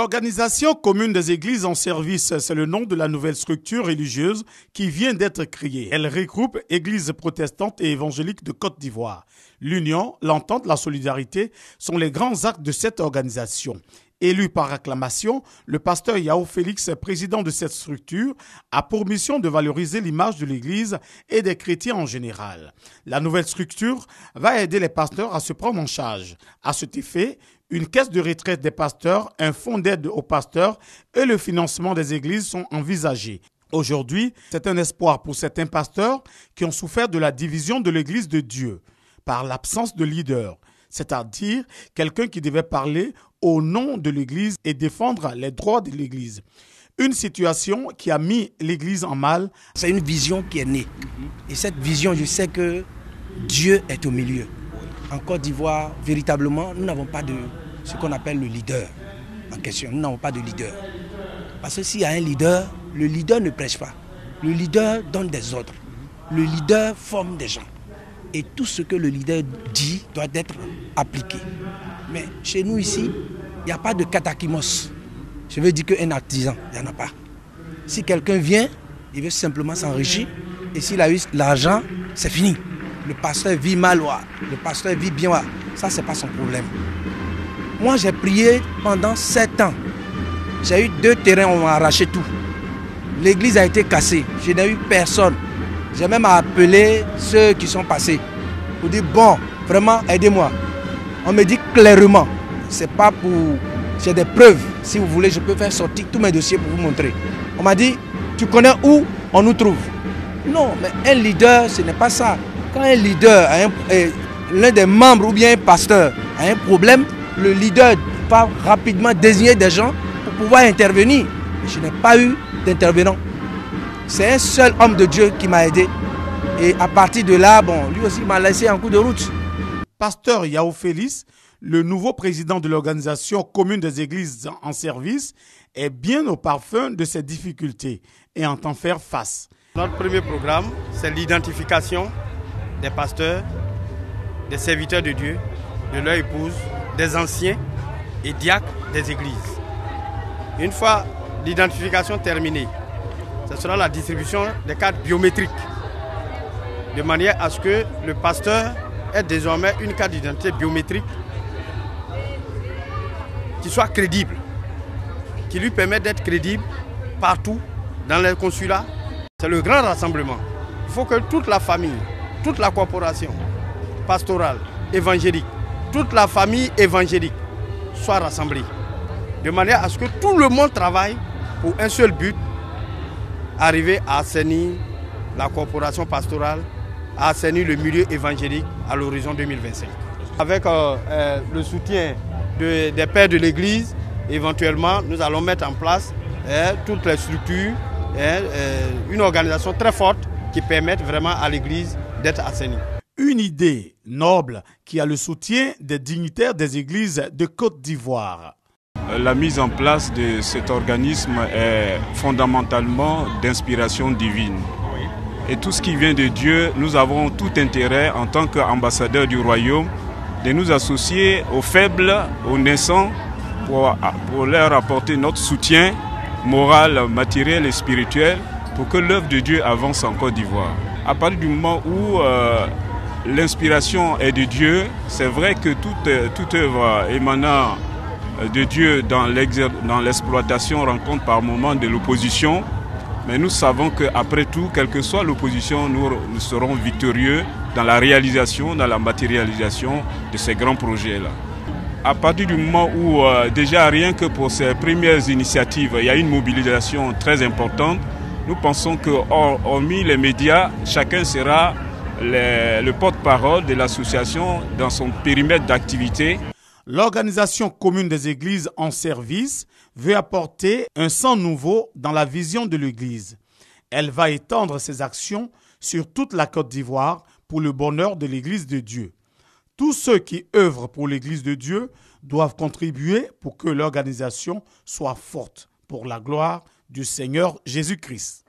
L'Organisation commune des églises en service, c'est le nom de la nouvelle structure religieuse qui vient d'être créée. Elle regroupe églises protestantes et évangéliques de Côte d'Ivoire. L'union, l'entente, la solidarité sont les grands actes de cette organisation. Élu par acclamation, le pasteur Yao Félix, président de cette structure, a pour mission de valoriser l'image de l'Église et des chrétiens en général. La nouvelle structure va aider les pasteurs à se prendre en charge. À cet effet, une caisse de retraite des pasteurs, un fonds d'aide aux pasteurs et le financement des églises sont envisagés. Aujourd'hui, c'est un espoir pour certains pasteurs qui ont souffert de la division de l'Église de Dieu par l'absence de leader, c'est-à-dire quelqu'un qui devait parler au nom de l'Église et défendre les droits de l'Église. Une situation qui a mis l'Église en mal. C'est une vision qui est née. Et cette vision, je sais que Dieu est au milieu. En Côte d'Ivoire, véritablement, nous n'avons pas de ce qu'on appelle le leader en question. Nous n'avons pas de leader. Parce que s'il y a un leader, le leader ne prêche pas. Le leader donne des ordres. Le leader forme des gens. Et tout ce que le leader dit doit être appliqué. Mais chez nous ici, il n'y a pas de katakimos. Je veux dire qu'un artisan, il n'y en a pas. Si quelqu'un vient, il veut simplement s'enrichir. Et s'il a eu l'argent, c'est fini. Le pasteur vit mal, le pasteur vit bien. Ça, ce n'est pas son problème. Moi, j'ai prié pendant 7 ans. J'ai eu 2 terrains, on m'a arraché tout. L'église a été cassée. Je n'ai eu personne. J'ai même appelé ceux qui sont passés pour dire, bon, vraiment, aidez-moi. On me dit clairement, c'est pas pour... J'ai des preuves. Si vous voulez, je peux faire sortir tous mes dossiers pour vous montrer. On m'a dit, tu connais où on nous trouve? Non, mais un leader, ce n'est pas ça. Quand un leader, l'un des membres ou bien un pasteur a un problème, le leader va rapidement désigner des gens pour pouvoir intervenir. Je n'ai pas eu d'intervenant. C'est un seul homme de Dieu qui m'a aidé. Et à partir de là, bon, lui aussi m'a laissé en cours de route. Pasteur Yao Félix, le nouveau président de l'Organisation commune des églises en service, est bien au parfum de ces difficultés et entend faire face. Notre premier programme, c'est l'identification des pasteurs, des serviteurs de Dieu, de leurs épouses, des anciens et diacres des églises. Une fois l'identification terminée, ce sera la distribution des cartes biométriques, de manière à ce que le pasteur ait désormais une carte d'identité biométrique qui soit crédible, qui lui permette d'être crédible partout dans les consulats. C'est le grand rassemblement. Il faut que toute la famille, toute la corporation pastorale, évangélique, toute la famille évangélique soit rassemblée, de manière à ce que tout le monde travaille pour un seul but, arriver à assainir la corporation pastorale, à assainir le milieu évangélique à l'horizon 2025. Avec le soutien des pères de l'Église, éventuellement, nous allons mettre en place toutes les structures, une organisation très forte qui permette vraiment à l'Église d'être assainie. Une idée noble qui a le soutien des dignitaires des églises de Côte d'Ivoire. La mise en place de cet organisme est fondamentalement d'inspiration divine. Et tout ce qui vient de Dieu, nous avons tout intérêt en tant qu'ambassadeurs du royaume de nous associer aux faibles, aux naissants, pour leur apporter notre soutien moral, matériel et spirituel pour que l'œuvre de Dieu avance en Côte d'Ivoire. À partir du moment où l'inspiration est de Dieu, c'est vrai que toute œuvre émanant de Dieu dans l'exploitation rencontre par moments de l'opposition. Mais nous savons qu'après tout, quelle que soit l'opposition, nous serons victorieux dans la réalisation, dans la matérialisation de ces grands projets-là. À partir du moment où, déjà rien que pour ces premières initiatives, il y a une mobilisation très importante, nous pensons que, hormis les médias, chacun sera le porte-parole de l'association dans son périmètre d'activité. L'Organisation commune des églises en service veut apporter un sang nouveau dans la vision de l'Église. Elle va étendre ses actions sur toute la Côte d'Ivoire pour le bonheur de l'Église de Dieu. Tous ceux qui œuvrent pour l'Église de Dieu doivent contribuer pour que l'organisation soit forte pour la gloire du Seigneur Jésus-Christ.